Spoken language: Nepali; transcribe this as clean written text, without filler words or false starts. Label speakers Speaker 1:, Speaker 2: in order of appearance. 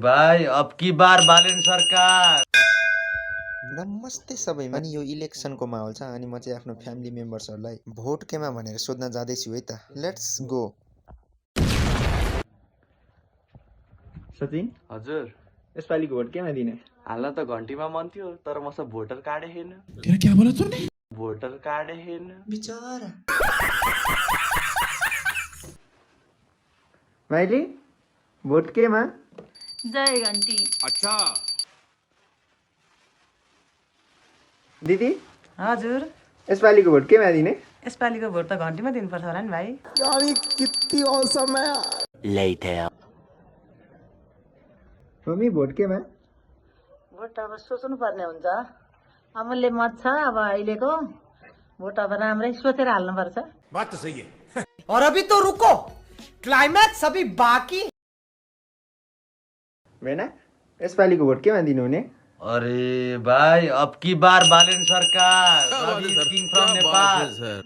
Speaker 1: भाई अब की बार बालेन सरकार।
Speaker 2: नमस्ते सबैमा। अनि यो इलेक्सनको माहौल छ अनि म चाहिँ आफ्नो फ्यामिली मेम्बर्सहरूलाई भोट केमा भनेर सोध्न जाँदैछु है त। Let's go.
Speaker 3: सचिन
Speaker 1: हजुर
Speaker 3: यसपालिको भोट केमा दिने?
Speaker 1: हाल्न त घन्टीमा मन थियो तर मसँग भोटर कार्डै छैन।
Speaker 4: तेरा क्या बोला तूने?
Speaker 1: भोटर कार्डै छैन।
Speaker 2: बिचरा
Speaker 3: भाइले भोट केमा?
Speaker 5: जय घन्टी।
Speaker 3: दिदी
Speaker 6: हजुर
Speaker 3: यसपालिको भोट केमा दिने?
Speaker 6: यसपालिको भोट त घन्टीमा दिनुपर्छ होला नि भाइ।
Speaker 3: मम्मी भोट केमा?
Speaker 6: भोट अब सोच्नु पर्ने हुन्छ। अमूल्य मत छ अब अहिलेको भोट अब राम्रै सोचेर हाल्नुपर्छ।
Speaker 4: बात तो सही है।
Speaker 7: और अभी तो रुको, क्लाइमैक्स अभी बाकी।
Speaker 3: भेना यसपालिको भोट केमा दिनुहुने?
Speaker 1: अरे भाई अब की बार बालेन सरकार। Rabi king from Nepal.